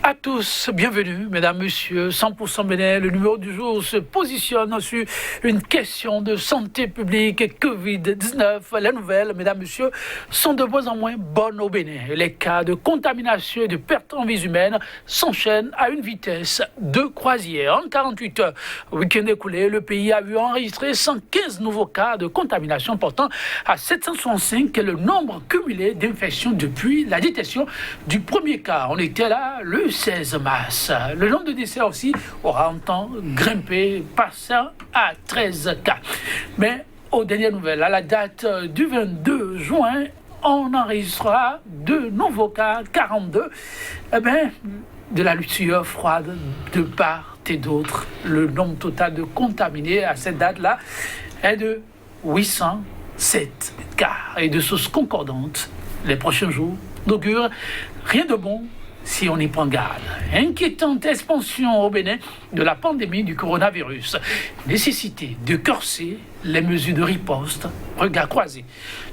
À tous, bienvenue, mesdames, messieurs. 100% Bénin, le numéro du jour se positionne sur une question de santé publique, Covid-19. Les nouvelles, mesdames, messieurs, sont de moins en moins bonnes au Bénin. Les cas de contamination et de perte en vie humaine s'enchaînent à une vitesse de croisière. En 48 heures, week-end écoulé, le pays a vu enregistrer 115 nouveaux cas de contamination, portant à 765 le nombre cumulé d'infections depuis la détection du premier cas. On était là le 16 mars. Le nombre de décès aussi aura un temps grimpé, passant à 13 cas. Mais aux dernières nouvelles, à la date du 22 juin, on enregistrera de nouveaux cas, 42. De la luxure froide de part et d'autre. Le nombre total de contaminés à cette date-là est de 807 cas. Et de sources concordantes, les prochains jours n'augurent rien de bon si on y prend garde. Inquiétante expansion au Bénin de la pandémie du coronavirus. Nécessité de corser les mesures de riposte. Regard croisé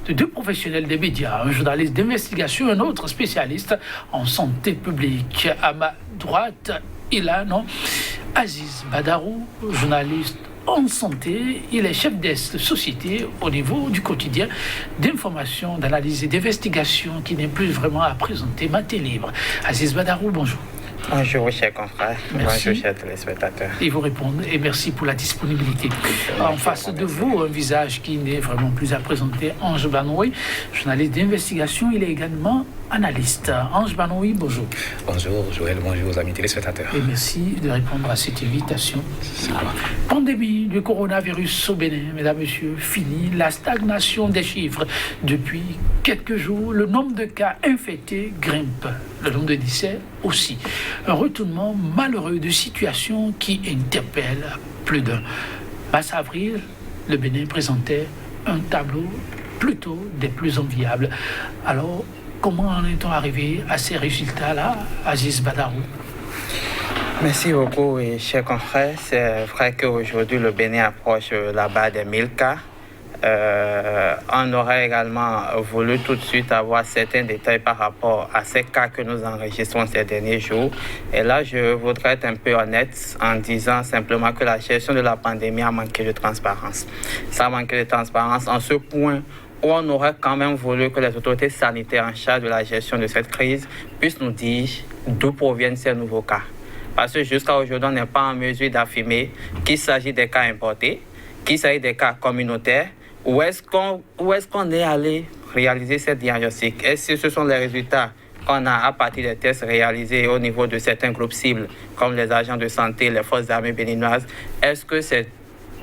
de deux professionnels des médias, un journaliste d'investigation et un autre spécialiste en santé publique. À ma droite, il a Aziz Badarou, journaliste en santé. Il est chef de société au niveau du quotidien d'information, d'analyse et d'investigation qui n'est plus vraiment à présenter. Matin libre. Aziz Badarou, bonjour. Bonjour, chers confrères. Merci. Bonjour, chers téléspectateurs. Et vous répondre, et merci pour la disponibilité. En face de vous, un visage qui n'est vraiment plus à présenter, Ange Banoui, journaliste d'investigation. Il est également analyste. Ange Banoui, bonjour. Bonjour Joël, bonjour aux amis téléspectateurs. Et merci de répondre à cette invitation. Pandémie du coronavirus au Bénin, mesdames, messieurs, fini. La stagnation des chiffres. Depuis quelques jours, le nombre de cas infectés grimpe. Le nombre de décès aussi. Un retournement malheureux de situation qui interpelle plus d'un. Mars avril, le Bénin présentait un tableau plutôt des plus enviables. Alors, comment en est-on arrivé à ces résultats-là, Aziz Badarou? Merci beaucoup, et chers confrères. C'est vrai qu'aujourd'hui, le Bénin approche la barre des 1000 cas. On aurait également voulu tout de suite avoir certains détails par rapport à ces cas que nous enregistrons ces derniers jours. Et là, je voudrais être un peu honnête en disant simplement que la gestion de la pandémie a manqué de transparence. Ça a manqué de transparence en ce point où on aurait quand même voulu que les autorités sanitaires en charge de la gestion de cette crise puissent nous dire d'où proviennent ces nouveaux cas. Parce que jusqu'à aujourd'hui, on n'est pas en mesure d'affirmer qu'il s'agit des cas importés, qu'il s'agit des cas communautaires. Où est-ce qu'on est allé réaliser ce diagnostic? Est-ce que ce sont les résultats qu'on a à partir des tests réalisés au niveau de certains groupes cibles, comme les agents de santé, les forces armées béninoises? Est-ce que c'est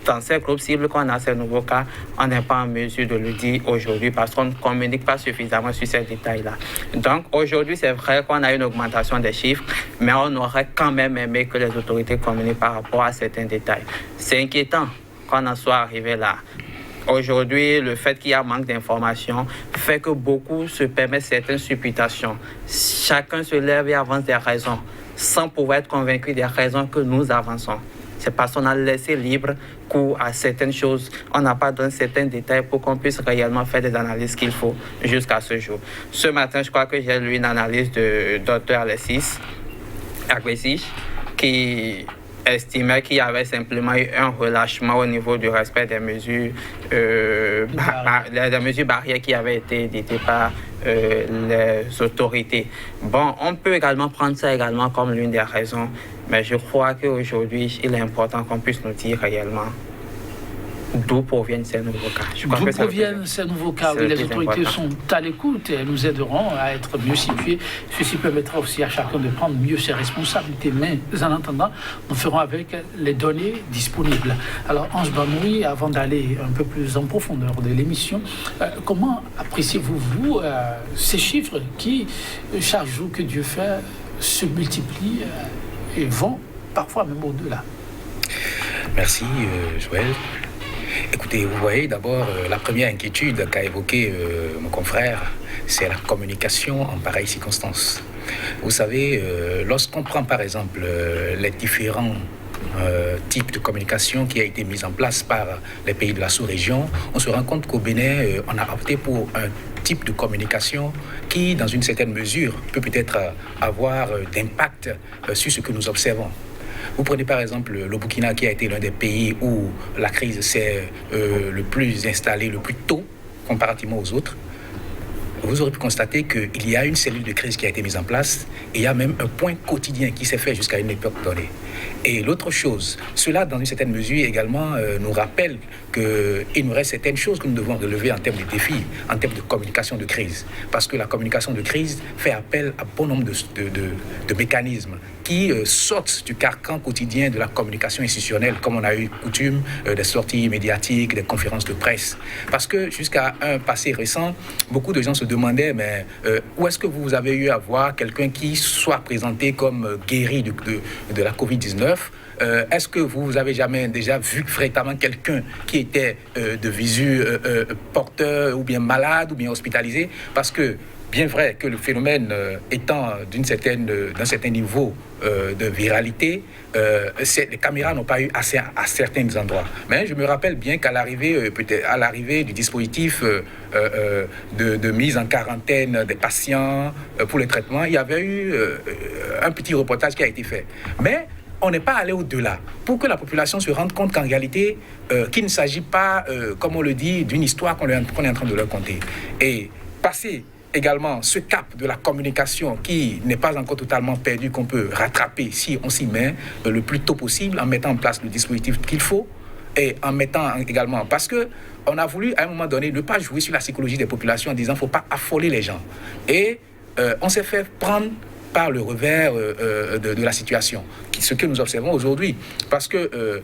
dans ces groupes cibles qu'on a ces nouveaux cas? On n'est pas en mesure de le dire aujourd'hui parce qu'on ne communique pas suffisamment sur ces détails-là. Donc aujourd'hui, c'est vrai qu'on a une augmentation des chiffres, mais on aurait quand même aimé que les autorités communiquent par rapport à certains détails. C'est inquiétant qu'on en soit arrivé là. Aujourd'hui, le fait qu'il y a manque d'informations fait que beaucoup se permettent certaines supputations. Chacun se lève et avance des raisons, sans pouvoir être convaincu des raisons que nous avançons. C'est parce qu'on a laissé libre cours à certaines choses. On n'a pas donné certains détails pour qu'on puisse réellement faire des analyses qu'il faut jusqu'à ce jour. Ce matin, je crois que j'ai lu une analyse de Dr Alexis Agressich qui estimait qu'il y avait simplement eu un relâchement au niveau du respect des mesures, des mesures barrières qui avaient été éditées par les autorités. Bon, on peut également prendre ça également comme l'une des raisons, mais je crois qu'aujourd'hui, il est important qu'on puisse nous dire réellement d'où proviennent ces nouveaux cas. D'où proviennent ces nouveaux cas? Oui, les autorités sont à l'écoute et elles nous aideront à être mieux situés. Ceci permettra aussi à chacun de prendre mieux ses responsabilités. Mais en attendant, nous ferons avec les données disponibles. Alors, Ange Banoui, avant d'aller un peu plus en profondeur de l'émission, comment appréciez-vous ces chiffres qui, chaque jour que Dieu fait, se multiplient et vont parfois même au-delà? Merci Joël. Écoutez, vous voyez d'abord la première inquiétude qu'a évoquée mon confrère, c'est la communication en pareille circonstance. Vous savez, lorsqu'on prend par exemple les différents type de communication qui a été mise en place par les pays de la sous-région, on se rend compte qu'au Bénin, on a opté pour un type de communication qui, dans une certaine mesure, peut peut-être avoir d'impact sur ce que nous observons. Vous prenez par exemple le Burkina, qui a été l'un des pays où la crise s'est le plus installée le plus tôt comparativement aux autres. Vous aurez pu constater qu'il y a une cellule de crise qui a été mise en place et il y a même un point quotidien qui s'est fait jusqu'à une époque donnée. Et l'autre chose, cela dans une certaine mesure également nous rappelle qu'il nous reste certaines choses que nous devons relever en termes de défis, en termes de communication de crise. Parce que la communication de crise fait appel à bon nombre de mécanismes qui sortent du carcan quotidien de la communication institutionnelle, comme on a eu coutume des sorties médiatiques, des conférences de presse. Parce que jusqu'à un passé récent, beaucoup de gens se demandaient, mais où est-ce que vous avez eu à voir quelqu'un qui soit présenté comme guéri de la Covid-19 ? Est-ce que vous avez jamais déjà vu véritablement quelqu'un qui était de visu porteur ou bien malade ou bien hospitalisé? Parce que bien vrai que le phénomène étant d'un certain niveau de viralité, les caméras n'ont pas eu assez à certains endroits. Mais je me rappelle bien qu'à l'arrivée du dispositif de mise en quarantaine des patients pour le traitement, il y avait eu un petit reportage qui a été fait. Mais on n'est pas allé au-delà pour que la population se rende compte qu'en réalité, qu'il ne s'agit pas, comme on le dit, d'une histoire qu'on est en train de leur conter. Et passer également ce cap de la communication qui n'est pas encore totalement perdu, qu'on peut rattraper si on s'y met le plus tôt possible en mettant en place le dispositif qu'il faut et en mettant également... Parce qu'on a voulu à un moment donné ne pas jouer sur la psychologie des populations en disant qu'il ne faut pas affoler les gens. Et on s'est fait prendre par le revers de la situation, ce que nous observons aujourd'hui. Parce que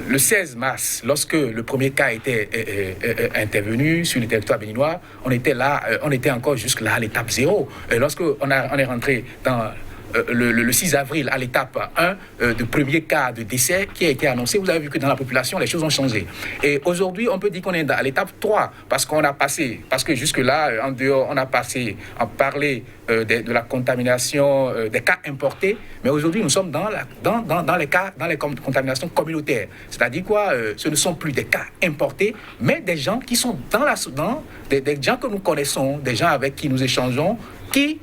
le 16 mars, lorsque le premier cas était intervenu sur le territoire béninois, on était encore jusque là à l'étape 0. Et lorsqu'on est rentré dans le 6 avril à l'étape 1 de premier cas de décès qui a été annoncé, vous avez vu que dans la population, les choses ont changé. Et aujourd'hui, on peut dire qu'on est à l'étape 3 parce que jusque-là, en dehors, on a parlé de la contamination des cas importés, mais aujourd'hui, nous sommes dans les contaminations communautaires. C'est-à-dire quoi? Ce ne sont plus des cas importés, mais des gens qui sont des gens que nous connaissons, des gens avec qui nous échangeons, qui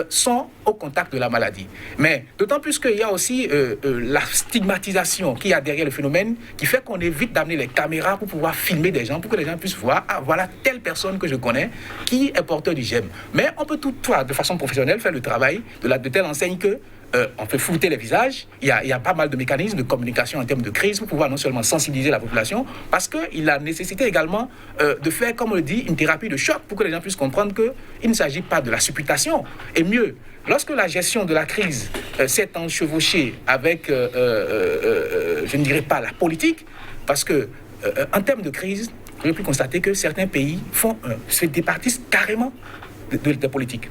sont au contact de la maladie. Mais d'autant plus qu'il y a aussi la stigmatisation qu'il y a derrière le phénomène qui fait qu'on évite d'amener les caméras pour pouvoir filmer des gens, pour que les gens puissent voir, ah voilà telle personne que je connais qui est porteur du germe. Mais on peut toutefois, de façon professionnelle, faire le travail de telle enseigne que on peut flouter les visages. Il y a pas mal de mécanismes de communication en termes de crise pour pouvoir non seulement sensibiliser la population, parce qu'il a nécessité également de faire, comme on le dit, une thérapie de choc pour que les gens puissent comprendre qu'il ne s'agit pas de la supputation. Et mieux, lorsque la gestion de la crise s'est enchevauchée avec, je ne dirais pas la politique, parce que en termes de crise, j'ai pu constater que certains pays se départissent carrément de politique.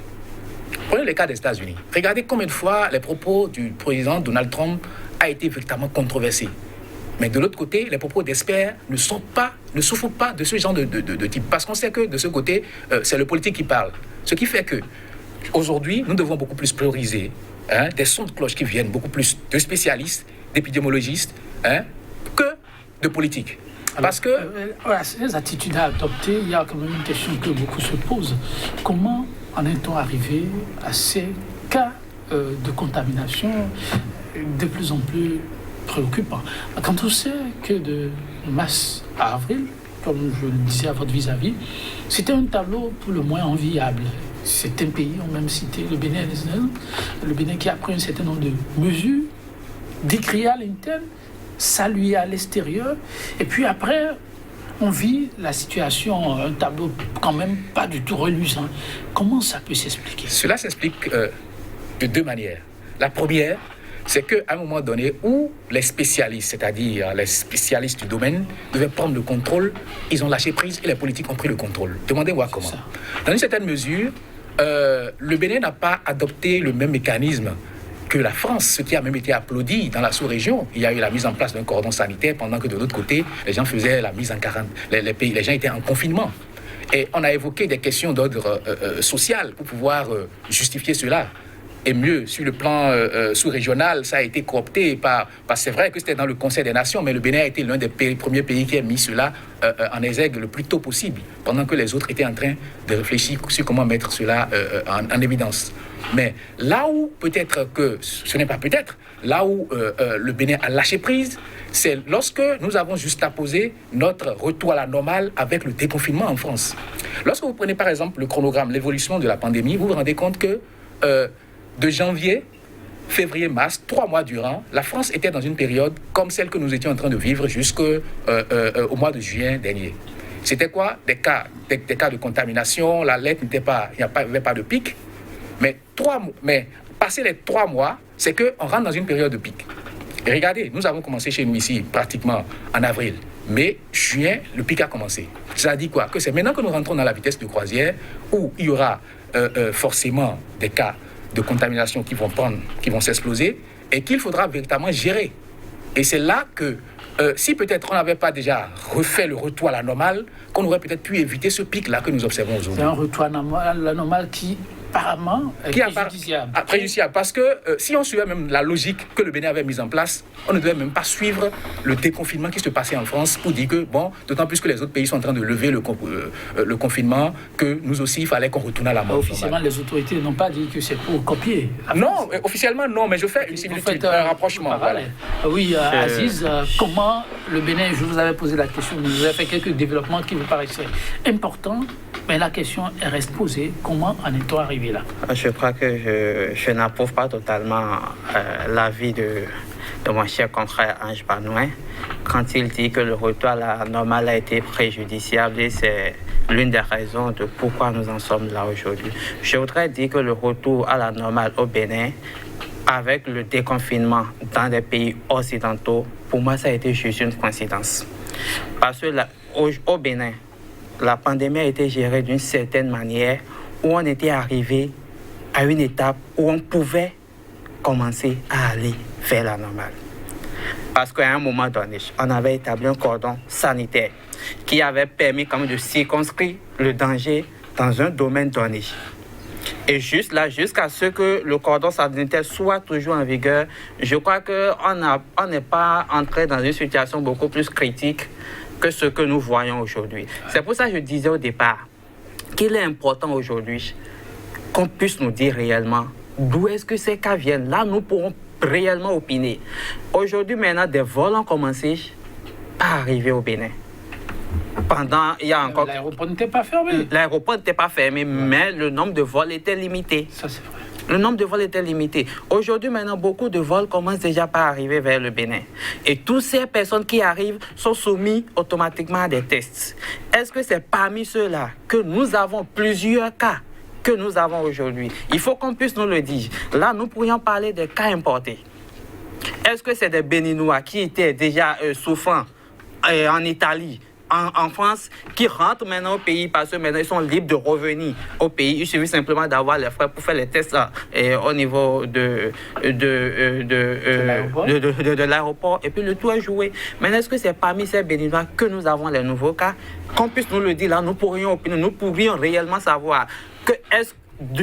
Prenez le cas des États-Unis. Regardez combien de fois les propos du président Donald Trump a été véritablement controversés. Mais de l'autre côté, les propos d'experts ne souffrent pas de ce genre de type. Parce qu'on sait que de ce côté, c'est le politique qui parle. Ce qui fait que aujourd'hui, nous devons beaucoup plus prioriser des sons de cloche qui viennent beaucoup plus de spécialistes, d'épidémiologistes, que de politiques. Parce que ces attitudes à adopter, il y a quand même une question que beaucoup se posent. Comment en est-on arrivé à ces cas de contamination de plus en plus préoccupants? Quand on sait que de mars à avril, comme je le disais à votre vis-à-vis, c'était un tableau pour le moins enviable. Certains pays ont même cité le Bénin qui a pris un certain nombre de mesures, décriées à l'interne, saluées à l'extérieur, et puis après, on vit la situation, un tableau quand même pas du tout reluisant. Comment ça peut s'expliquer? Cela s'explique de deux manières. La première, c'est qu'à un moment donné où les spécialistes, c'est-à-dire les spécialistes du domaine, devaient prendre le contrôle, ils ont lâché prise et les politiques ont pris le contrôle. Demandez-moi comment. Dans une certaine mesure, le Bénin n'a pas adopté le même mécanisme que la France, ce qui a même été applaudi dans la sous-région. Il y a eu la mise en place d'un cordon sanitaire pendant que de l'autre côté, les gens faisaient la mise en quarantaine. Les gens étaient en confinement. Et on a évoqué des questions d'ordre social pour pouvoir justifier cela. Et mieux, sur le plan sous-régional, ça a été coopté c'est vrai que c'était dans le Conseil des Nations, mais le Bénin a été l'un des premiers pays qui a mis cela en exergue le plus tôt possible, pendant que les autres étaient en train de réfléchir sur comment mettre cela en évidence. Mais là où peut-être que, ce n'est pas peut-être, là où le Bénin a lâché prise, c'est lorsque nous avons juxtaposé notre retour à la normale avec le déconfinement en France. Lorsque vous prenez par exemple le chronogramme, l'évolution de la pandémie, vous vous rendez compte que de janvier, février, mars, 3 mois durant, la France était dans une période comme celle que nous étions en train de vivre jusqu'au mois de juin dernier. C'était quoi? Des cas de contamination, la lettre n'était pas, il n'y avait pas de pic. Mais passer les 3 mois, c'est qu'on rentre dans une période de pic. Et regardez, nous avons commencé chez nous ici pratiquement en avril. Mais juin, le pic a commencé. Ça dit quoi? Que c'est maintenant que nous rentrons dans la vitesse de croisière où il y aura forcément des cas de contamination qui vont s'exploser et qu'il faudra véritablement gérer. Et c'est là que si peut-être on n'avait pas déjà refait le retour à la normale, qu'on aurait peut-être pu éviter ce pic-là que nous observons aujourd'hui. C'est un retour à la normale qui, apparemment, est préjudiciable. Préjudiciable, parce que si on suivait même la logique que le Bénin avait mise en place, on ne devait même pas suivre le déconfinement qui se passait en France pour dire que, bon, d'autant plus que les autres pays sont en train de lever le confinement, que nous aussi, il fallait qu'on retourne à la mort. Officiellement, les autorités n'ont pas dit que c'est pour copier. Non, officiellement, non, mais je fais une similitude, un rapprochement. Voilà. Oui, Aziz, comment le Bénin, je vous avais posé la question, vous avez fait quelques développements qui vous paraissaient importants, mais la question reste posée, comment en est-on arrivé là? Je crois que je n'approuve pas totalement l'avis de mon cher confrère Ange Banouin quand il dit que le retour à la normale a été préjudiciable et c'est l'une des raisons de pourquoi nous en sommes là aujourd'hui. Je voudrais dire que le retour à la normale au Bénin, avec le déconfinement dans des pays occidentaux, pour moi, ça a été juste une coïncidence. Parce que au Bénin, la pandémie a été gérée d'une certaine manière où on était arrivé à une étape où on pouvait commencer à aller vers la normale. Parce qu'à un moment donné, on avait établi un cordon sanitaire qui avait permis quand même de circonscrire le danger dans un domaine donné. Et juste là, jusqu'à ce que le cordon sanitaire soit toujours en vigueur, je crois qu'on n'est pas entré dans une situation beaucoup plus critique que ce que nous voyons aujourd'hui. C'est pour ça que je disais au départ qu'il est important aujourd'hui qu'on puisse nous dire réellement d'où est-ce que ces cas viennent. Là, nous pourrons réellement opiner. Aujourd'hui, maintenant, des vols ont commencé à arriver au Bénin. Il y a encore... L'aéroport n'était pas fermé. L'aéroport n'était pas fermé, mais le nombre de vols était limité. Ça, c'est vrai. Le nombre de vols était limité. Aujourd'hui, maintenant, beaucoup de vols commencent déjà par arriver vers le Bénin. Et toutes ces personnes qui arrivent sont soumises automatiquement à des tests. Est-ce que c'est parmi ceux-là que nous avons plusieurs cas que nous avons aujourd'hui? Il faut qu'on puisse nous le dire. Là, nous pourrions parler des cas importés. Est-ce que c'est des Béninois qui étaient déjà souffrants en Italie, en France, qui rentrent maintenant au pays parce que maintenant ils sont libres de revenir au pays? Il suffit simplement d'avoir les frais pour faire les tests au niveau de l'aéroport et puis le tout est joué. Maintenant, est-ce que c'est parmi ces Béninois que nous avons les nouveaux cas? Qu'on puisse nous le dire là, nous pourrions opiner, nous pourrions réellement savoir que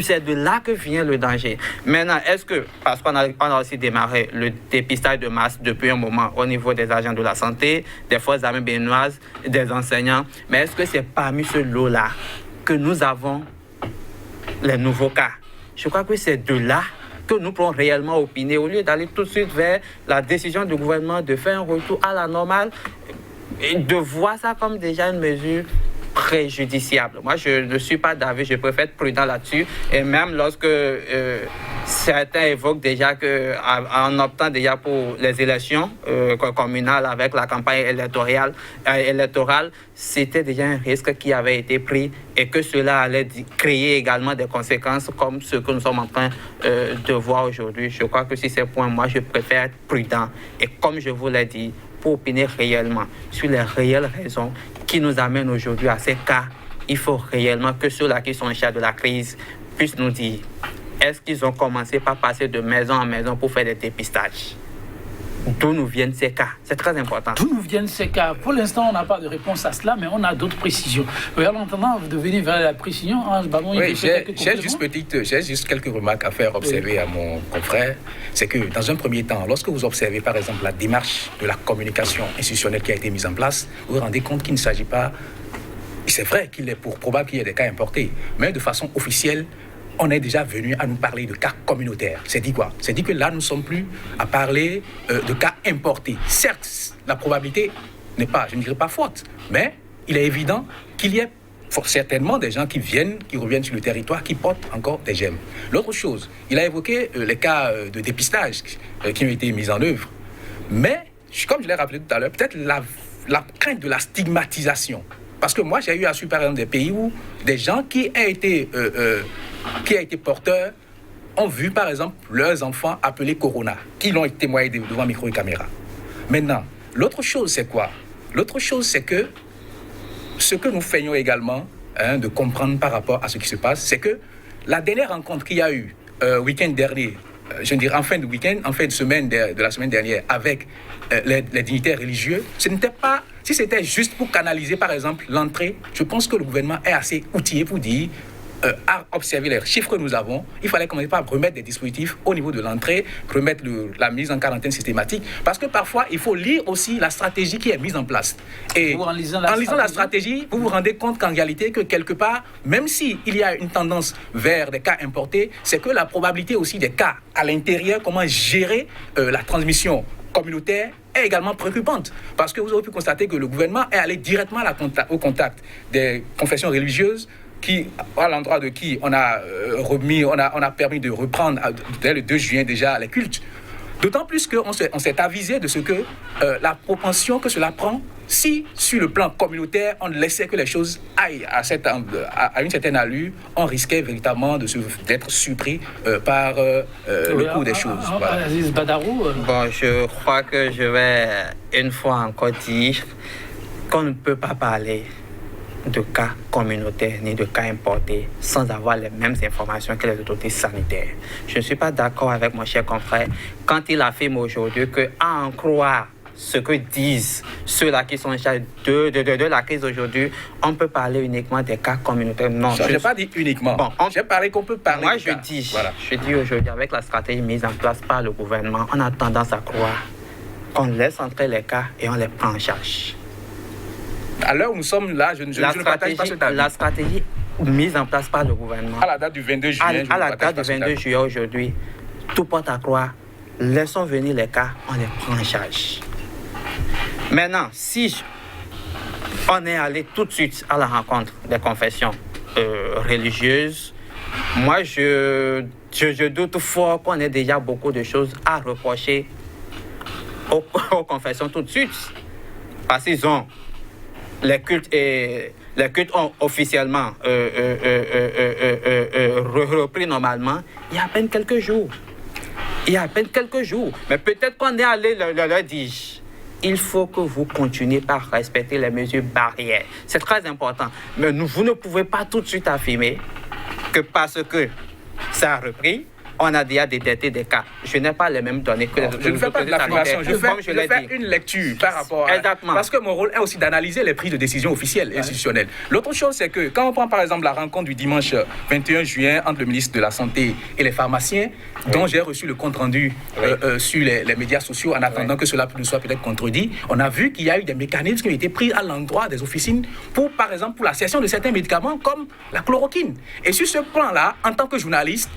c'est de là que vient le danger. Maintenant, est-ce que, parce qu'on a aussi démarré le dépistage de masse depuis un moment au niveau des agents de la santé, des forces armées béninoises, des enseignants, mais est-ce que c'est parmi ce lot-là que nous avons les nouveaux cas? Je crois que c'est de là que nous pourrons réellement opiner, au lieu d'aller tout de suite vers la décision du gouvernement de faire un retour à la normale, et de voir ça comme déjà une mesure préjudiciable. Moi, je ne suis pas d'avis, je préfère être prudent là-dessus. Et même lorsque certains évoquent déjà qu'en optant déjà pour les élections communales avec la campagne électorale, c'était déjà un risque qui avait été pris et que cela allait créer également des conséquences comme ce que nous sommes en train de voir aujourd'hui. Je crois que sur ces points, moi, je préfère être prudent. Et comme je vous l'ai dit, pour opiner réellement sur les réelles raisons qui nous amènent aujourd'hui à ces cas, il faut réellement que ceux-là qui sont en charge de la crise puissent nous dire, est-ce qu'ils ont commencé par passer de maison en maison pour faire des dépistages? d'où nous viennent ces cas. C'est très important. D'où nous viennent ces cas? Pour l'instant, on n'a pas de réponse à cela, mais on a d'autres précisions. En attendant de venir vers la précision, oui, j'ai juste quelques remarques à faire observer à mon confrère. C'est que dans un premier temps, lorsque vous observez par exemple la démarche de la communication institutionnelle qui a été mise en place, vous vous rendez compte qu'il ne s'agit pas... C'est vrai qu'il est probable qu'il y ait des cas importés, mais de façon officielle, on est déjà venu à nous parler de cas communautaires. C'est dit quoi? C'est dit que là, nous ne sommes plus à parler de cas importés. Certes, la probabilité n'est pas, je ne dirais pas faute, mais il est évident qu'il y ait certainement des gens qui reviennent sur le territoire, qui portent encore des gemmes. L'autre chose, il a évoqué les cas de dépistage qui ont été mis en œuvre. Mais, comme je l'ai rappelé tout à l'heure, peut-être la crainte de la stigmatisation. Parce que moi, j'ai eu à suivre par exemple des pays où des gens qui ont été porteurs ont vu par exemple leurs enfants appelés Corona, qui l'ont témoigné devant micro et caméra. Maintenant, l'autre chose c'est quoi? L'autre chose c'est que ce que nous feignons également de comprendre par rapport à ce qui se passe, c'est que la dernière rencontre qu'il y a eu week-end dernier, je veux dire en fin de semaine de la semaine dernière avec les dignitaires religieux, ce n'était pas, si c'était juste pour canaliser par exemple l'entrée, je pense que le gouvernement est assez outillé pour dire à observer les chiffres que nous avons, il fallait commencer par remettre des dispositifs au niveau de l'entrée, remettre la mise en quarantaine systématique, parce que parfois il faut lire aussi la stratégie qui est mise en place. Et en lisant la stratégie, vous vous rendez compte qu'en réalité, que quelque part, même s'il y a une tendance vers des cas importés, c'est que la probabilité aussi des cas à l'intérieur, comment gérer la transmission communautaire est également préoccupante, parce que vous avez pu constater que le gouvernement est allé directement au contact des confessions religieuses, à l'endroit de qui on a permis de reprendre dès le 2 juin déjà les cultes. D'autant plus qu'on s'est avisé de ce que la propension que cela prend, si sur le plan communautaire, on laissait que les choses aillent à une certaine allure, on risquait véritablement d'être surpris par le cours des choses. Voilà. Aziz Badarou. Bon, je crois que je vais une fois encore dire qu'on ne peut pas parler de cas communautaires ni de cas importés sans avoir les mêmes informations que les autorités sanitaires. Je ne suis pas d'accord avec mon cher confrère quand il affirme aujourd'hui que, à en croire ce que disent ceux-là qui sont en charge de la crise aujourd'hui, on peut parler uniquement des cas communautaires. Non, je n'ai pas dit uniquement. Bon, j'ai parlé qu'on peut parler. Moi, je dis aujourd'hui, avec la stratégie mise en place par le gouvernement, on a tendance à croire qu'on laisse entrer les cas et on les prend en charge. À l'heure où nous sommes là, je ne partage pas cet avis. La stratégie mise en place par le gouvernement, à la date du 22 juillet, aujourd'hui, tout porte à croire, laissons venir les cas, on les prend en charge. Maintenant, si on est allé tout de suite à la rencontre des confessions religieuses, moi je doute fort qu'on ait déjà beaucoup de choses à reprocher aux confessions tout de suite, parce qu'ils ont les cultes ont officiellement repris normalement il y a à peine quelques jours. Mais peut-être qu'on est allé leur dire, il faut que vous continuiez par respecter les mesures barrières. C'est très important. Mais vous ne pouvez pas tout de suite affirmer que parce que ça a repris, on a déjà détecté des cas. Je n'ai pas les mêmes données que les autres. Je ne fais pas de l'affirmation, je fais une lecture par rapport à... Exactement. Parce que mon rôle est aussi d'analyser les prises de décision officielles et institutionnelles. L'autre chose, c'est que quand on prend par exemple la rencontre du dimanche 21 juin entre le ministre de la Santé et les pharmaciens, dont j'ai reçu le compte-rendu sur les médias sociaux en attendant que cela ne soit peut-être contredit, on a vu qu'il y a eu des mécanismes qui ont été pris à l'endroit des officines pour, par exemple, pour la cession de certains médicaments comme la chloroquine. Et sur ce plan-là, en tant que journaliste,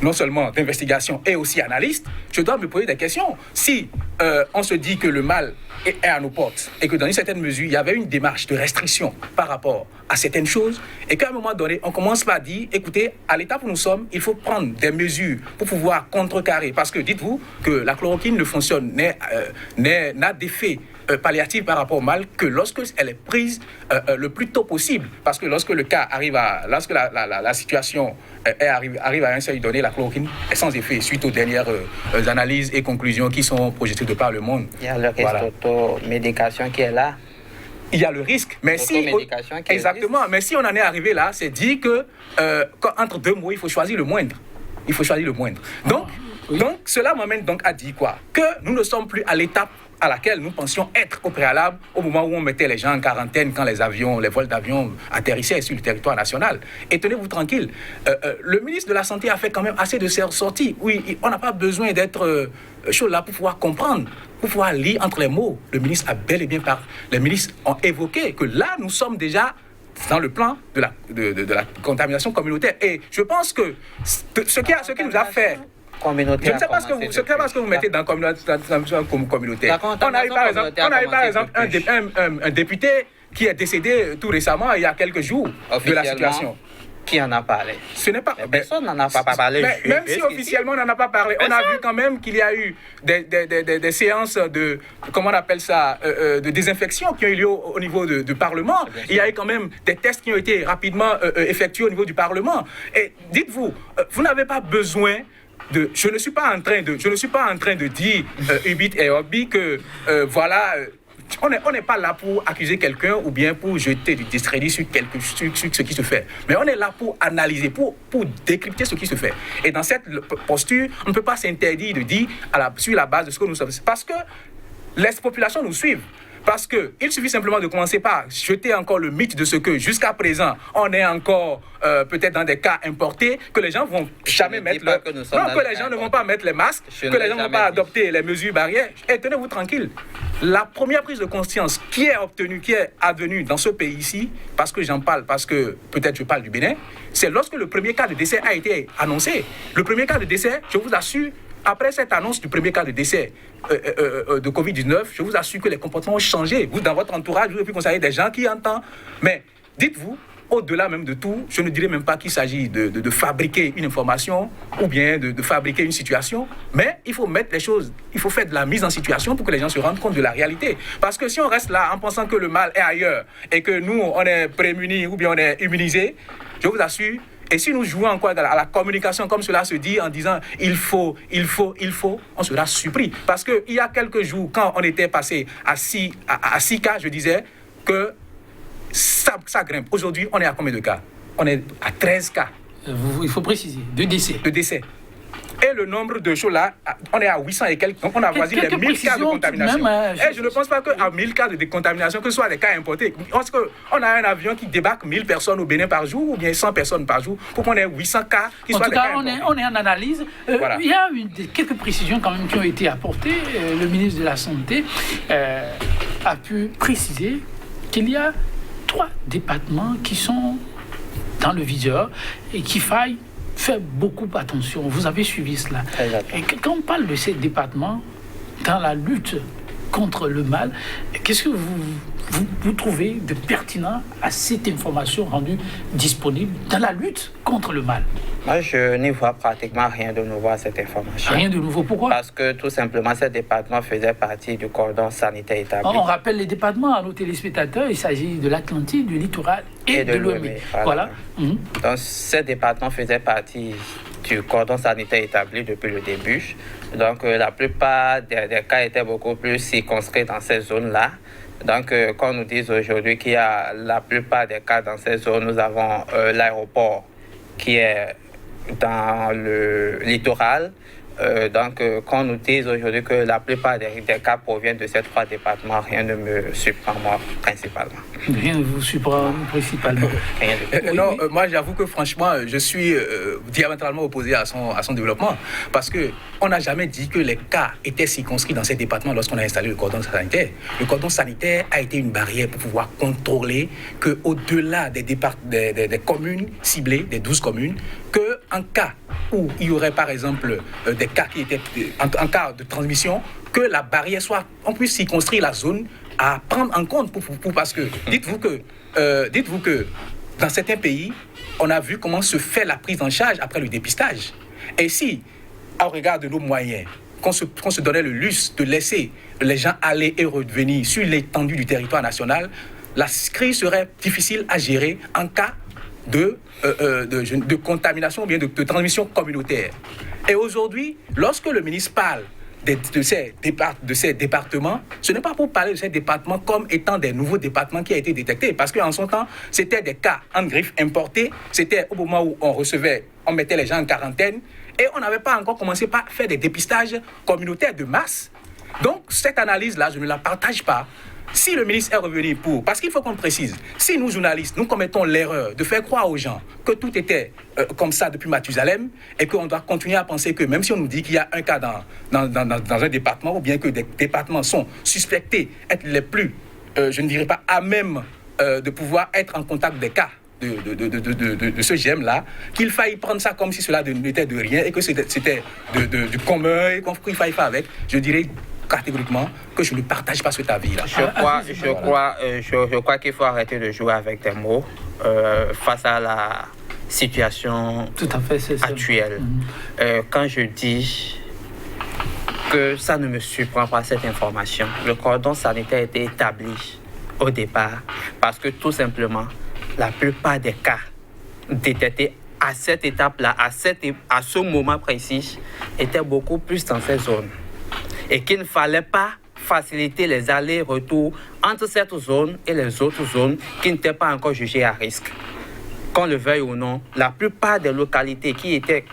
non seulement d'investigation et aussi analyste, je dois me poser des questions. Si on se dit que le mal est à nos portes et que dans une certaine mesure, il y avait une démarche de restriction par rapport à certaines choses et qu'à un moment donné, on commence par dire, écoutez, à l'étape où nous sommes, il faut prendre des mesures pour pouvoir contrecarrer. Parce que dites-vous que la chloroquine ne fonctionne, n'a d'effet palliatif par rapport au mal que lorsqu'elle est prise le plus tôt possible. Parce que lorsque le cas arrive lorsque la situation arrive à un seuil donné, la chloroquine est sans effet suite aux dernières analyses et conclusions qui sont projetées de par le monde. Il y a le risque d'automédication qui est là. Il y a le risque, mais mais si on en est arrivé là, c'est dit que entre deux mots, il faut choisir le moindre. Donc, Oui. Donc, cela m'amène donc à dire quoi? Que nous ne sommes plus à l'étape à laquelle nous pensions être au préalable au moment où on mettait les gens en quarantaine quand les vols d'avion atterrissaient sur le territoire national. Et tenez-vous tranquille, le ministre de la Santé a fait quand même assez de sorties. Oui, on n'a pas besoin d'être chaud là pour pouvoir comprendre, pour pouvoir lire entre les mots. Le ministre a bel et bien parlé. Les ministres ont évoqué que là, nous sommes déjà dans le plan de la contamination communautaire. Et je pense que ce qui nous a fait... Je ne sais pas ce que vous mettez dans communautaire. On a eu par exemple un député qui est décédé tout récemment, il y a quelques jours, de la situation. Qui en a parlé? Ce n'est pas... Personne n'en a pas parlé. Même si officiellement on n'en a pas parlé, on a vu quand même qu'il y a eu des séances de, comment on appelle ça, de désinfection qui ont eu lieu au niveau du Parlement. Il y a eu quand même des tests qui ont été rapidement effectués au niveau du Parlement. Et dites-vous, vous n'avez pas besoin je ne suis pas en train de dire Ubit et Obi que voilà. On n'est pas là pour accuser quelqu'un ou bien pour jeter du discrédit sur ce qui se fait. Mais on est là pour analyser, pour décrypter ce qui se fait. Et dans cette posture, on ne peut pas s'interdire de dire sur la base de ce que nous sommes. Parce que les populations nous suivent. Parce qu'il suffit simplement de commencer par jeter encore le mythe de ce que jusqu'à présent, on est encore peut-être dans des cas importés, que les gens vont jamais mettre que les gens ne vont pas mettre les masques, que les gens ne vont pas adopter les mesures barrières. Et tenez-vous tranquille. La première prise de conscience qui est obtenue, qui est advenue dans ce pays ici, parce que j'en parle, parce que peut-être je parle du Bénin, c'est lorsque le premier cas de décès a été annoncé. Le premier cas de décès, je vous assure, après cette annonce du premier cas de décès de Covid-19, je vous assure que les comportements ont changé. Vous, dans votre entourage, vous avez pu constater des gens qui entendent. Mais dites-vous, au-delà même de tout, je ne dirais même pas qu'il s'agit de fabriquer une information ou bien de fabriquer une situation, mais il faut mettre les choses, il faut faire de la mise en situation pour que les gens se rendent compte de la réalité. Parce que si on reste là en pensant que le mal est ailleurs et que nous, on est prémunis ou bien on est immunisés, je vous assure. Et si nous jouons encore à la communication comme cela se dit en disant il faut, on sera surpris. Parce qu'il y a quelques jours, quand on était passé à 6 cas, je disais que ça grimpe. Aujourd'hui, on est à combien de cas? On est à 13 cas. Il faut préciser, de décès. Et le nombre de choses là, on est à 800 et quelques. Donc on a voisin les 1000 cas de contamination. Et je ne pense pas qu'à 1000 cas de décontamination, que ce soit des cas importés. Parce qu'on a un avion qui débarque 1000 personnes au Bénin par jour ou bien 100 personnes par jour pour qu'on ait 800 cas qui soient des cas importés. On est en analyse. Voilà. Il y a quelques précisions quand même qui ont été apportées. Le ministre de la Santé a pu préciser qu'il y a 3 départements qui sont dans le viseur et qu'il faille faire beaucoup attention. Vous avez suivi cela. Et quand on parle de ces départements dans la lutte contre le mal, qu'est-ce que vous trouvez de pertinent à cette information rendue disponible dans la lutte contre le mal? Moi, je n'y vois pratiquement rien de nouveau à cette information. Rien de nouveau, pourquoi? Parce que tout simplement, ces départements faisaient partie du cordon sanitaire établi. On rappelle les départements à nos téléspectateurs, il s'agit de l'Atlantide, du littoral et de l'Ouest. Voilà. Donc, ces départements faisaient partie du cordon sanitaire établi depuis le début. Donc, la plupart des cas étaient beaucoup plus circonscrits dans ces zones-là. Donc, quand on nous dit aujourd'hui qu'il y a la plupart des cas dans ces zones, nous avons l'aéroport qui est dans le littoral. Donc, quand on nous dit aujourd'hui que la plupart des cas proviennent de ces 3 départements, rien ne me surprend, moi, principalement. Rien ne vous surprend, principalement. Moi, j'avoue que franchement, je suis diamétralement opposé à son développement. Parce qu'on n'a jamais dit que les cas étaient circonscrits dans ces départements lorsqu'on a installé le cordon sanitaire. Le cordon sanitaire a été une barrière pour pouvoir contrôler qu'au-delà des communes ciblées, des 12 communes, qu'en cas où il y aurait par exemple des cas qui étaient en cas de transmission, que la barrière soit, on puisse circonscrire la zone à prendre en compte parce que dites-vous que dans certains pays, on a vu comment se fait la prise en charge après le dépistage. Et si, au regard de nos moyens, qu'on se donnait le luxe de laisser les gens aller et revenir sur l'étendue du territoire national, la crise serait difficile à gérer en cas de contamination ou bien de transmission communautaire. Et aujourd'hui, lorsque le ministre parle de ces départements, ce n'est pas pour parler de ces départements comme étant des nouveaux départements qui ont été détectés, parce qu'en son temps, c'était des cas en griffe importés, c'était au moment où on mettait les gens en quarantaine, Et on n'avait pas encore commencé par faire des dépistages communautaires de masse. Donc, cette analyse-là, je ne la partage pas. Si le ministre est revenu parce qu'il faut qu'on précise, si nous, journalistes, nous commettons l'erreur de faire croire aux gens que tout était comme ça depuis Mathusalem et qu'on doit continuer à penser que même si on nous dit qu'il y a un cas dans un département ou bien que des départements sont suspectés être les plus, je ne dirais pas à même de pouvoir être en contact des cas de ce GM-là, qu'il faille prendre ça comme si cela n'était de rien et que c'était du commun et qu'il faille faire avec, je dirais catégoriquement que je ne partage pas cet avis-là. Je crois qu'il faut arrêter de jouer avec des mots face à la situation actuelle. Quand je dis que ça ne me surprend pas cette information, le cordon sanitaire a été établi au départ parce que tout simplement, la plupart des cas détectés à cette étape-là, à ce moment précis, étaient beaucoup plus dans ces zones. Et qu'il ne fallait pas faciliter les allers-retours entre cette zone et les autres zones qui n'étaient pas encore jugées à risque. Qu'on le veuille ou non, la plupart des localités qui étaient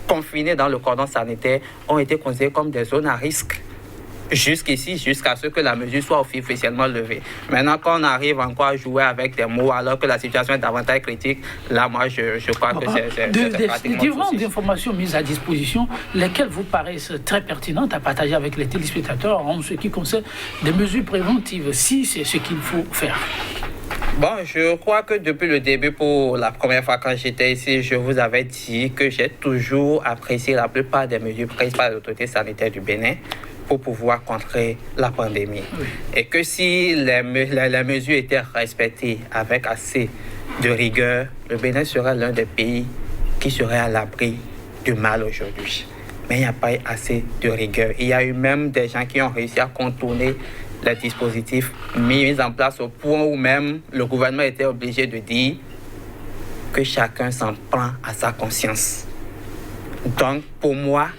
confinées dans le cordon sanitaire ont été considérées comme des zones à risque. Jusqu'ici, jusqu'à ce que la mesure soit officiellement levée. Maintenant, quand on arrive encore à jouer avec des mots alors que la situation est davantage critique, là, moi, je crois que c'est pratiquement différentes informations mises à disposition, lesquelles vous paraissent très pertinentes à partager avec les téléspectateurs en ce qui concerne des mesures préventives, si c'est ce qu'il faut faire. Bon, je crois que depuis le début, pour la première fois quand j'étais ici, je vous avais dit que j'ai toujours apprécié la plupart des mesures prises par l'autorité sanitaire du Bénin pour pouvoir contrer la pandémie. Oui. Et que si les mesures étaient respectées avec assez de rigueur, le Bénin serait l'un des pays qui serait à l'abri du mal aujourd'hui. Mais il n'y a pas eu assez de rigueur. Il y a eu même des gens qui ont réussi à contourner les dispositifs mis en place au point où même le gouvernement était obligé de dire que chacun s'en prend à sa conscience. Donc, pour moi,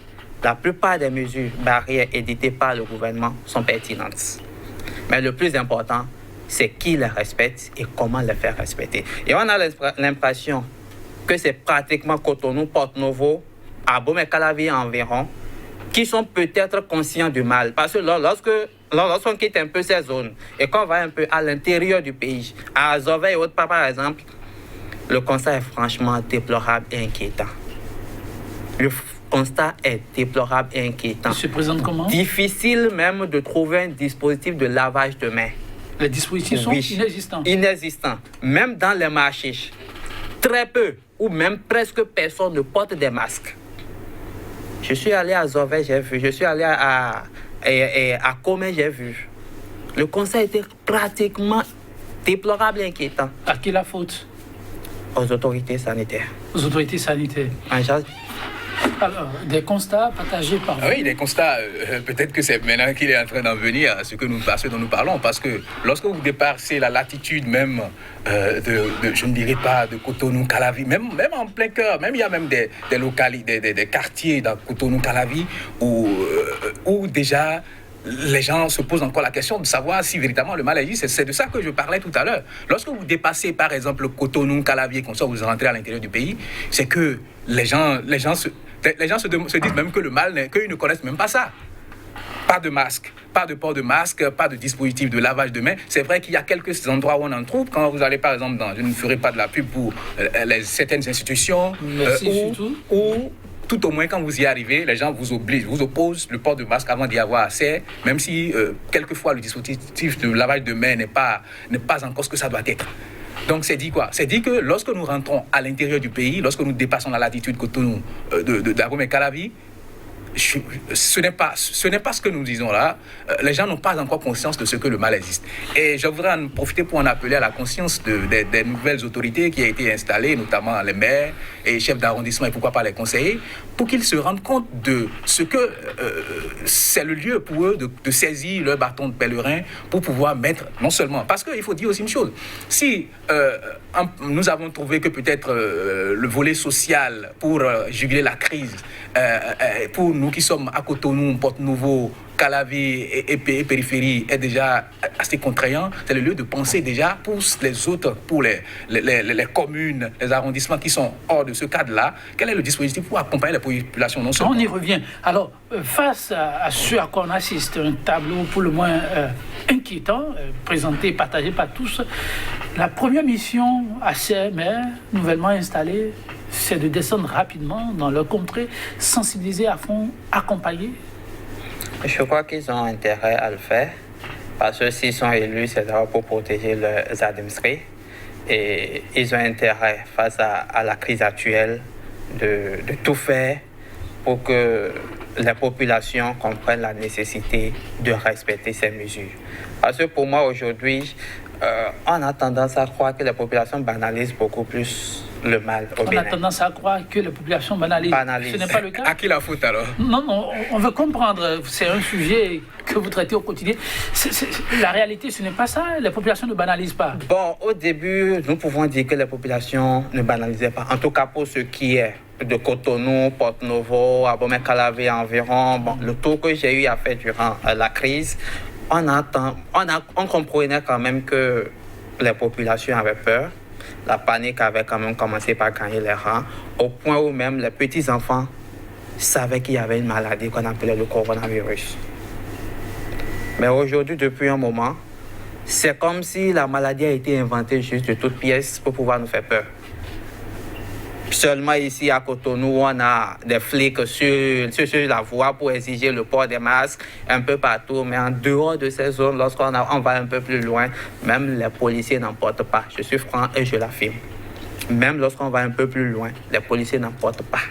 la plupart des mesures barrières éditées par le gouvernement sont pertinentes. Mais le plus important, c'est qui les respecte et comment les faire respecter. Et on a l'impression que c'est pratiquement Cotonou, Porto-Novo, Abomey-Calavi environ, qui sont peut-être conscients du mal. Parce que lorsqu'on quitte un peu ces zones et qu'on va un peu à l'intérieur du pays, à Azové et autres, par exemple, le constat est franchement déplorable et inquiétant. Le constat est déplorable et inquiétant. Il se présente comment? Difficile même de trouver un dispositif de lavage de mains. Les dispositifs sont inexistants. Inexistants. Même dans les marchés, très peu ou même presque personne ne porte des masques. Je suis allé à Zové, j'ai vu. Je suis allé à Comé, j'ai vu. Le constat était pratiquement déplorable et inquiétant. À qui la faute? Aux autorités sanitaires. Aux autorités sanitaires. Alors, des constats partagés par vous. Oui, des constats, peut-être que c'est maintenant qu'il est en train d'en venir à ce dont nous parlons, parce que lorsque vous dépassez la latitude même je ne dirais pas de Cotonou, Calavi, même en plein cœur, même il y a même des localités, des quartiers dans Cotonou, Calavi, où déjà les gens se posent encore la question de savoir si véritablement le mal existe. C'est de ça que je parlais tout à l'heure. Lorsque vous dépassez par exemple Cotonou, Calavi, comme ça vous rentrez à l'intérieur du pays, c'est que les gens se disent même que le mal, qu'ils ne connaissent même pas ça. Pas de masque, pas de port de masque, pas de dispositif de lavage de mains. C'est vrai qu'il y a quelques endroits où on en trouve. Quand vous allez par exemple je ne ferai pas de la pub pour certaines institutions où tout au moins, quand vous y arrivez, les gens vous opposent le port de masque avant d'y avoir accès, même si quelquefois le dispositif de lavage de mains n'est pas encore ce que ça doit être. Donc c'est dit quoi? C'est dit que lorsque nous rentrons à l'intérieur du pays, lorsque nous dépassons la latitude Cotonou d'Abomey-Calavi, ce n'est pas ce que nous disons là. Les gens n'ont pas encore conscience de ce que le mal existe. Et je voudrais en profiter pour en appeler à la conscience des nouvelles autorités qui ont été installées, notamment les maires et chefs d'arrondissement et pourquoi pas les conseillers, pour qu'ils se rendent compte de ce que c'est le lieu pour eux de saisir leur bâton de pèlerin pour pouvoir mettre, non seulement, parce qu'il faut dire aussi une chose, si nous avons trouvé que peut-être le volet social pour juguler la crise pour nous qui sommes à Cotonou, Porte-Nouveau, Calavi et périphérie est déjà assez contraignant. C'est le lieu de penser déjà pour les autres, pour les communes, les arrondissements qui sont hors de ce cadre-là. Quel est le dispositif pour accompagner la population non seulement? On y revient. Alors, face à ce à quoi on assiste, un tableau pour le moins inquiétant, présenté et partagé par tous, la première mission à CMR, nouvellement installée, c'est de descendre rapidement dans leur contrée, sensibiliser à fond, accompagner. Je crois qu'ils ont intérêt à le faire, parce que s'ils sont élus, c'est d'abord pour protéger leurs administrés. Et ils ont intérêt, face à la crise actuelle, de tout faire pour que les populations comprennent la nécessité de respecter ces mesures. Parce que pour moi, aujourd'hui, on a tendance à croire que les populations banalisent beaucoup plus le mal au Bénin. On a tendance à croire que les populations banalisent. Ce n'est pas le cas. À qui la faute alors? Non, on veut comprendre. C'est un sujet que vous traitez au quotidien. La réalité, ce n'est pas ça. Les populations ne banalisent pas. Bon, au début, nous pouvons dire que les populations ne banalisaient pas. En tout cas, pour ce qui est de Cotonou, Porte-Nouveau, Abomey-Calavi environ, bon, le tour que j'ai eu à faire durant la crise, on comprenait quand même que les populations avaient peur. La panique avait quand même commencé par gagner les rangs, au point où même les petits-enfants savaient qu'il y avait une maladie qu'on appelait le coronavirus. Mais aujourd'hui, depuis un moment, c'est comme si la maladie a été inventée juste de toutes pièces pour pouvoir nous faire peur. Seulement ici à Cotonou, on a des flics sur la voie pour exiger le port des masques un peu partout. Mais en dehors de ces zones, lorsqu'on va un peu plus loin, même les policiers n'en portent pas. Je suis franc et je l'affirme. Même lorsqu'on va un peu plus loin, les policiers n'en portent pas.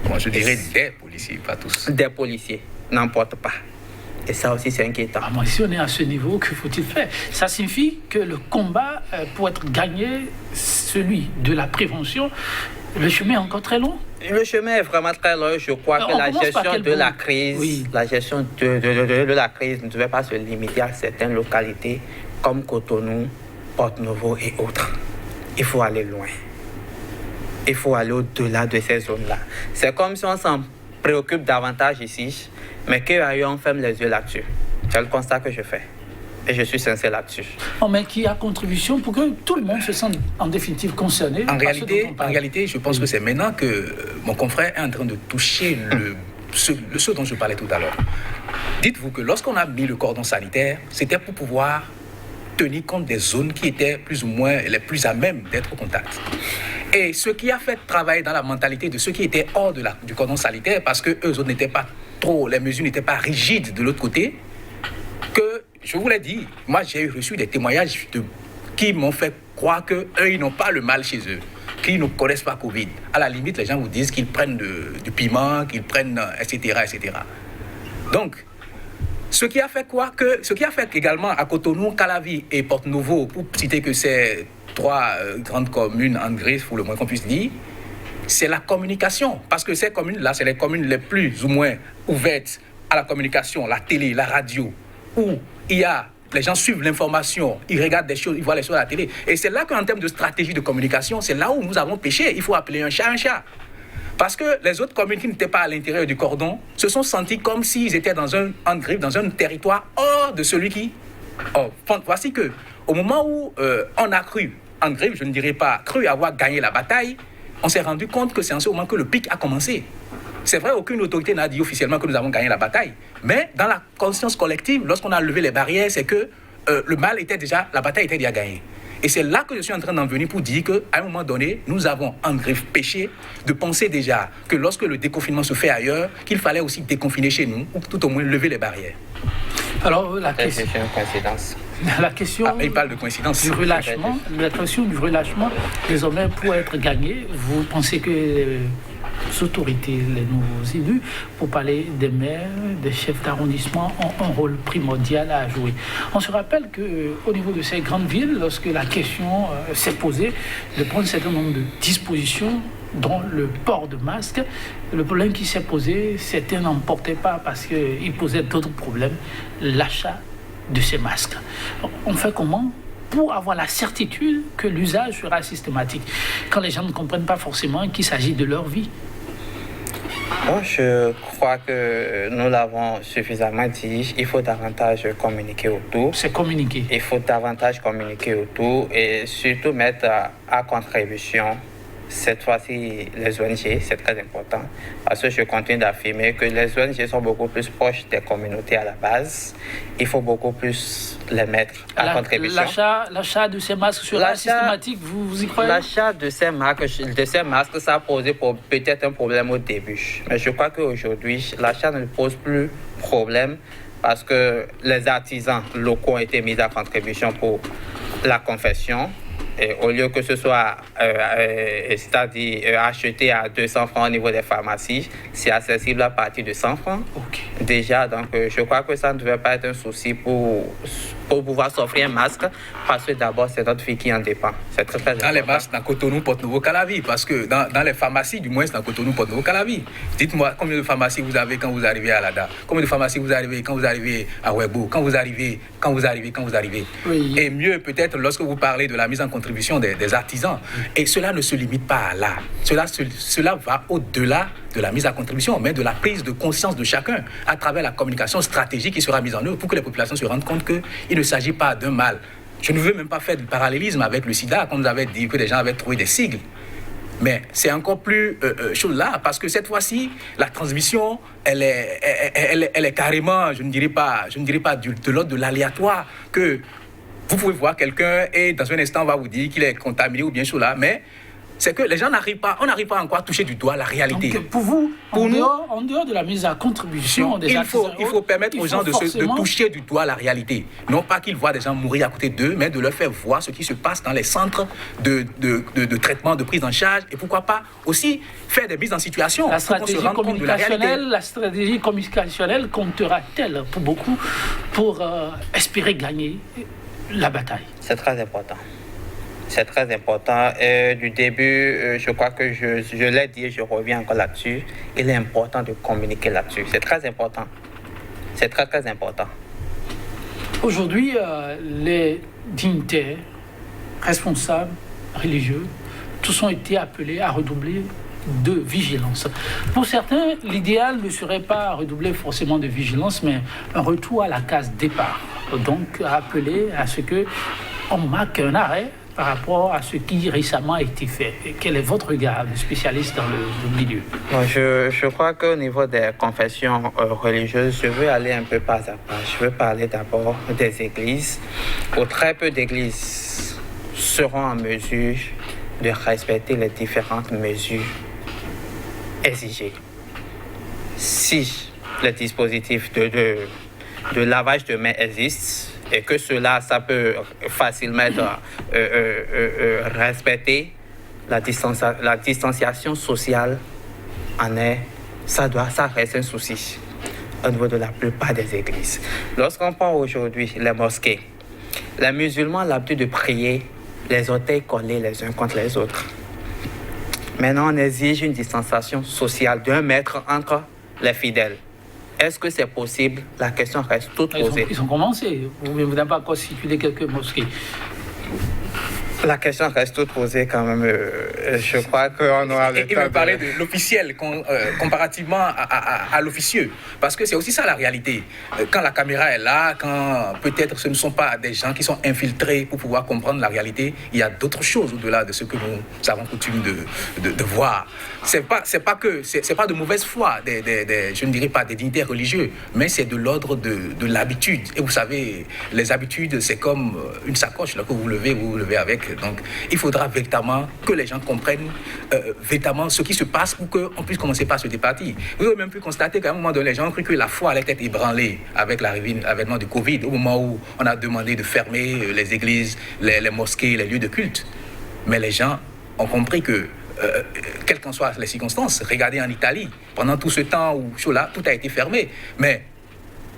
Moi, je dirais des policiers, pas tous. Des policiers n'en portent pas. Et ça aussi, c'est inquiétant. Moi, si on est à ce niveau, que faut-il faire? Ça signifie que le combat, pour être gagné, celui de la prévention, le chemin est encore très long. Le chemin est vraiment très long. Je crois que la gestion de la crise, la gestion de la crise ne devait pas se limiter à certaines localités comme Cotonou, Porte-Nouveau et autres. Il faut aller loin. Il faut aller au-delà de ces zones-là. C'est comme si on s'en préoccupe davantage ici, mais qu'ailleurs on ferme les yeux là-dessus. C'est le constat que je fais. Et je suis sincère là-dessus. Mais qui a contribution pour que tout le monde se sente en définitive concerné. En réalité, je pense que c'est maintenant que mon confrère est en train de toucher ce dont je parlais tout à l'heure. Dites-vous que lorsqu'on a mis le cordon sanitaire, c'était pour pouvoir tenir compte des zones qui étaient plus ou moins les plus à même d'être au contact. Et ce qui a fait travailler dans la mentalité de ceux qui étaient hors du cordon sanitaire, parce que eux autres n'étaient pas trop, les mesures n'étaient pas rigides de l'autre côté, que je vous l'ai dit, moi j'ai reçu des témoignages qui m'ont fait croire qu'eux, ils n'ont pas le mal chez eux, qu'ils ne connaissent pas Covid. À la limite, les gens vous disent qu'ils prennent du piment, qu'ils prennent, etc., etc. Donc, ce qui a fait également à Cotonou, Calavi et Porte-Nouveau, pour citer que ces trois grandes communes en Grèce, pour le moins qu'on puisse dire, c'est la communication. Parce que ces communes-là, c'est les communes les plus ou moins ouvertes à la communication, la télé, la radio, où les gens suivent l'information, ils regardent des choses, ils voient les choses à la télé. Et c'est là qu'en termes de stratégie de communication, c'est là où nous avons péché. Il faut appeler un chat. Parce que les autres communes qui n'étaient pas à l'intérieur du cordon se sont sentis comme s'ils étaient dans un territoire hors de celui qui... voici que, au moment où on a cru, en Grève, je ne dirais pas cru avoir gagné la bataille, on s'est rendu compte que c'est en ce moment que le pic a commencé. C'est vrai, aucune autorité n'a dit officiellement que nous avons gagné la bataille. Mais dans la conscience collective, lorsqu'on a levé les barrières, c'est que la bataille était déjà gagnée. Et c'est là que je suis en train d'en venir pour dire qu'à un moment donné, nous avons en Grève péché de penser déjà que lorsque le déconfinement se fait ailleurs, qu'il fallait aussi déconfiner chez nous, ou tout au moins lever les barrières. Alors, la question... C'est une coïncidence. La question il parle de coïncidence. Du relâchement, désormais, pour être gagné, vous pensez que les autorités, les nouveaux élus, pour parler des maires, des chefs d'arrondissement, ont un rôle primordial à jouer. On se rappelle qu'au niveau de ces grandes villes, lorsque la question s'est posée de prendre un certain nombre de dispositions, dont le port de masque, le problème qui s'est posé, certains n'en portaient pas parce qu'ils posaient d'autres problèmes, l'achat de ces masques. On fait comment pour avoir la certitude que l'usage sera systématique, quand les gens ne comprennent pas forcément qu'il s'agit de leur vie? Bon, je crois que nous l'avons suffisamment dit. Il faut davantage communiquer autour. C'est communiquer. Il faut davantage communiquer autour et surtout mettre à contribution cette fois-ci les ONG, c'est très important. Parce que je continue d'affirmer que les ONG sont beaucoup plus proches des communautés à la base. Il faut beaucoup plus les mettre à contribution. L'achat de ces masques sera systématique, vous y croyez? L'achat de ces masques, ça a posé peut-être un problème au début. Mais je crois qu'aujourd'hui, l'achat ne pose plus problème parce que les artisans locaux ont été mis à contribution pour la confection. Et au lieu que ce soit c'est-à-dire acheté à 200 francs au niveau des pharmacies, c'est accessible à partir de 100 francs. Okay. Déjà, donc je crois que ça ne devait pas être un souci pour pouvoir s'offrir un masque, parce que d'abord, c'est notre vie qui en dépend. C'est très, très important. Dans les masques, dans Cotonou, Port-Nouveau, Calavi, parce que dans les pharmacies, du moins, dans Cotonou, Port-Nouveau, Calavi. Dites-moi, combien de pharmacies vous avez quand vous arrivez à Lada? Combien de pharmacies vous avez quand vous arrivez à Webo? Quand vous arrivez? Oui. Et mieux, peut-être, lorsque vous parlez de la mise en contribution des artisans. Et cela ne se limite pas à là. Cela va au-delà de la mise à contribution, mais de la prise de conscience de chacun à travers la communication stratégique qui sera mise en œuvre pour que les populations se rendent compte qu'il ne s'agit pas d'un mal. Je ne veux même pas faire du parallélisme avec le sida, comme vous avez dit que des gens avaient trouvé des sigles. Mais c'est encore plus chaud là, parce que cette fois-ci, la transmission, elle est carrément, je ne dirais pas de l'ordre de l'aléatoire, que vous pouvez voir quelqu'un et dans un instant, on va vous dire qu'il est contaminé ou bien chaud là, mais c'est que les gens n'arrivent pas encore à toucher du doigt la réalité. Donc, pour vous, en dehors de la mise à contribution des artisans, il faut permettre aux gens de toucher du doigt la réalité. Non pas qu'ils voient des gens mourir à côté d'eux, mais de leur faire voir ce qui se passe dans les centres de traitement, de prise en charge, et pourquoi pas aussi faire des mises en situation. La stratégie communicationnelle comptera-t-elle pour beaucoup pour espérer gagner la bataille? C'est très important. C'est très important. Du début, je crois que je l'ai dit et je reviens encore là-dessus. Il est important de communiquer là-dessus. C'est très important. C'est très, très important. Aujourd'hui, les dignitaires, responsables, religieux, tous ont été appelés à redoubler de vigilance. Pour certains, l'idéal ne serait pas redoubler forcément de vigilance, mais un retour à la case départ. Donc, appeler à ce qu'on marque un arrêt par rapport à ce qui récemment a été fait. Et quel est votre regard de spécialiste dans le milieu? Bon, je crois qu'au niveau des confessions religieuses, je veux aller un peu pas à pas. Je veux parler d'abord des églises, où très peu d'églises seront en mesure de respecter les différentes mesures exigées. Si le dispositif de lavage de mains existe, et que ça peut facilement être respecté, la distanciation sociale ça reste un souci au niveau de la plupart des églises. Lorsqu'on prend aujourd'hui les mosquées, les musulmans ont l'habitude de prier les orteils collés les uns contre les autres. Maintenant, on exige une distanciation sociale d'1 mètre entre les fidèles. Est-ce que c'est possible? La question reste toute posée. Ils ont commencé. Vous n'avez pas constitué quelques mosquées. La question reste toute posée quand même. Je crois qu'on aura le temps. Il me parlait de l'officiel comparativement à l'officieux. Parce que c'est aussi ça la réalité. Quand la caméra est là, quand peut-être ce ne sont pas des gens qui sont infiltrés pour pouvoir comprendre la réalité, il y a d'autres choses au-delà de ce que nous avons coutume de voir. C'est pas de mauvaise foi, je ne dirais pas des dignitaires religieux, mais c'est de l'ordre de l'habitude. Et vous savez, les habitudes, c'est comme une sacoche là, que vous levez avec. Donc, il faudra véritablement que les gens comprennent véritablement ce qui se passe pour qu'on puisse commencer par se départir. Vous avez même pu constater qu'à un moment donné, les gens ont cru que la foi allait être ébranlée avec l'avènement du Covid, au moment où on a demandé de fermer les églises, les mosquées, les lieux de culte. Mais les gens ont compris que quelles qu'en soient les circonstances, regardez en Italie, pendant tout ce temps où tout a été fermé, mais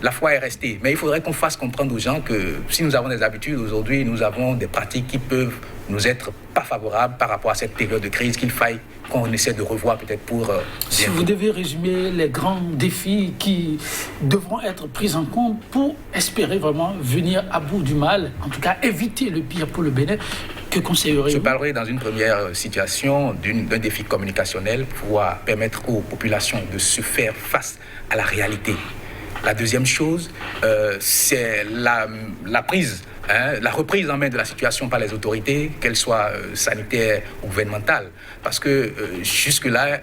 la foi est restée. Mais il faudrait qu'on fasse comprendre aux gens que si nous avons des habitudes aujourd'hui, nous avons des pratiques qui peuvent nous être pas favorables par rapport à cette période de crise, qu'il faille qu'on essaie de revoir peut-être pour... Si vous devez résumer les grands défis qui devront être pris en compte pour espérer vraiment venir à bout du mal, en tout cas éviter le pire pour le Bénin, Que conseillerez-vous? Je parlerai dans une première situation d'un défi communicationnel pour pouvoir permettre aux populations de se faire face à la réalité. La deuxième chose, c'est la prise, la reprise en main de la situation par les autorités, qu'elles soient sanitaires ou gouvernementales. Parce que jusque-là,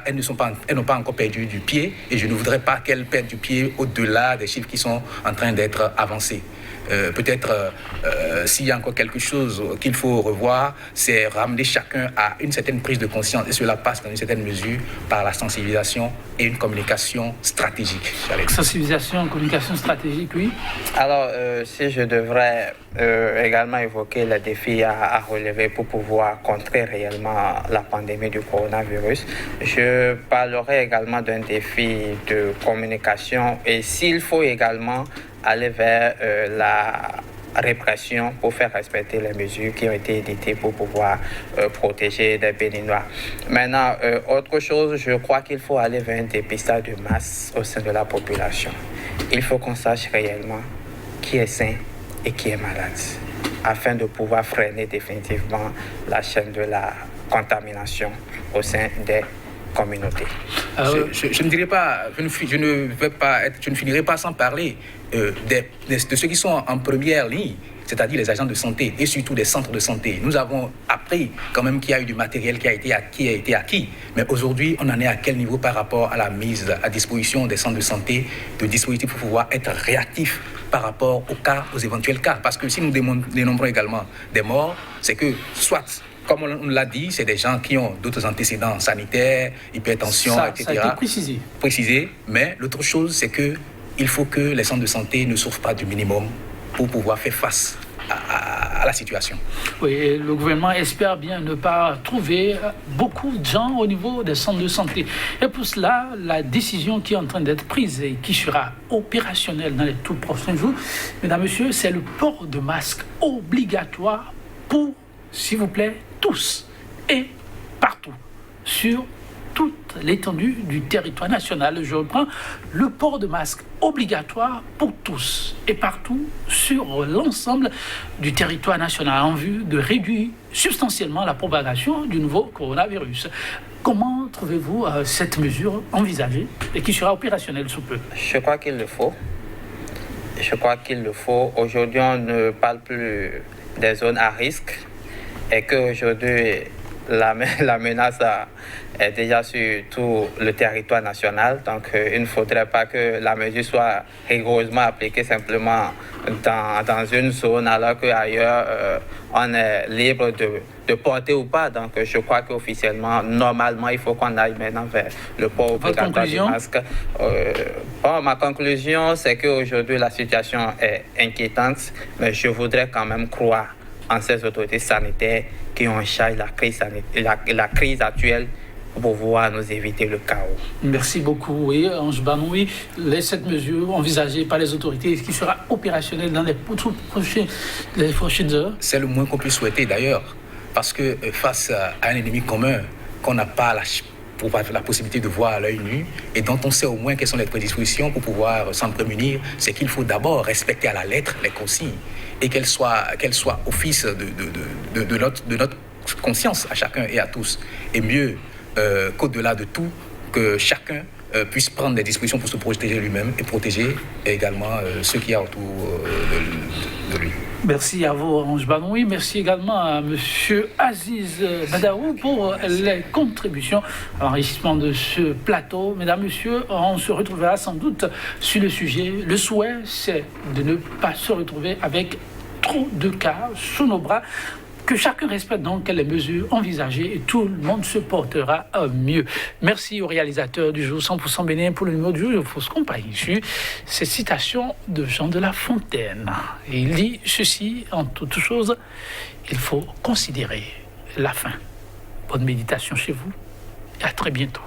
elles n'ont pas encore perdu du pied et je ne voudrais pas qu'elles perdent du pied au-delà des chiffres qui sont en train d'être avancés. Peut-être s'il y a encore quelque chose qu'il faut revoir, c'est ramener chacun à une certaine prise de conscience et cela passe dans une certaine mesure par la sensibilisation et une communication stratégique. Sensibilisation, communication stratégique, oui. Alors, si je devrais également évoquer les défis à relever pour pouvoir contrer réellement la pandémie du coronavirus, je parlerai également d'un défi de communication et s'il faut également aller vers la répression pour faire respecter les mesures qui ont été édictées pour pouvoir protéger les Béninois. Maintenant, autre chose, je crois qu'il faut aller vers un dépistage de masse au sein de la population. Il faut qu'on sache réellement qui est sain et qui est malade, afin de pouvoir freiner définitivement la chaîne de la contamination au sein des communautés. Je ne dirais pas, je ne finirai pas sans parler de ceux qui sont en première ligne, c'est-à-dire les agents de santé et surtout des centres de santé. Nous avons appris quand même qu'il y a eu du matériel qui a été acquis. Mais aujourd'hui, on en est à quel niveau par rapport à la mise à disposition des centres de santé de dispositifs pour pouvoir être réactifs par rapport aux éventuels cas. Parce que si nous dénombrons également des morts, c'est que soit, comme on l'a dit, c'est des gens qui ont d'autres antécédents sanitaires, hypertension, etc. Ça a été précisé. Mais l'autre chose, c'est qu'il faut que les centres de santé ne souffrent pas du minimum pour pouvoir faire face à la situation. Oui, et le gouvernement espère bien ne pas trouver beaucoup de gens au niveau des centres de santé. Et pour cela, la décision qui est en train d'être prise et qui sera opérationnelle dans les tout prochains jours, mesdames, messieurs, c'est le port de masque obligatoire pour, s'il vous plaît, tous et partout, sur toute l'étendue du territoire national. Je reprends, le port de masque obligatoire pour tous et partout sur l'ensemble du territoire national en vue de réduire substantiellement la propagation du nouveau coronavirus. Comment trouvez-vous cette mesure envisagée et qui sera opérationnelle sous peu? Je crois qu'il le faut. Aujourd'hui, on ne parle plus des zones à risque et qu'aujourd'hui, la menace est déjà sur tout le territoire national. Donc, il ne faudrait pas que la mesure soit rigoureusement appliquée simplement dans une zone alors qu'ailleurs, on est libre de porter ou pas. Donc, je crois qu'officiellement, normalement, il faut qu'on aille maintenant vers le port obligatoire du masque. Ma conclusion, c'est qu'aujourd'hui, la situation est inquiétante, mais je voudrais quand même croire en ces autorités sanitaires qui ont en charge la crise actuelle pour pouvoir nous éviter le chaos. Merci beaucoup. Oui, Ange Banoui, cette mesure envisagée par les autorités qui sera opérationnelle dans les prochaines heures. C'est le moins qu'on puisse souhaiter d'ailleurs, parce que face à un ennemi commun qu'on n'a pas la possibilité de voir à l'œil nu et dont on sait au moins quelles sont les prédispositions pour pouvoir s'en prémunir, c'est qu'il faut d'abord respecter à la lettre les consignes et qu'elles soient office de notre conscience à chacun et à tous. Et mieux qu'au-delà de tout, que chacun puisse prendre des dispositions pour se protéger lui-même et protéger également ceux qui y a autour de lui. Merci à vous, Ange Banoui. Merci également à M. Aziz Badarou pour les contributions à l'enrichissement de ce plateau. Mesdames, Messieurs, on se retrouvera sans doute sur le sujet. Le souhait, c'est de ne pas se retrouver avec trop de cas sous nos bras. Que chacun respecte donc les mesures envisagées et tout le monde se portera mieux. Merci au réalisateur du jour 100% Bénin pour le numéro du jour de Fausse Compagnie. Cette citation de Jean de La Fontaine. Et il dit ceci, en toute chose, il faut considérer la fin. Bonne méditation chez vous et à très bientôt.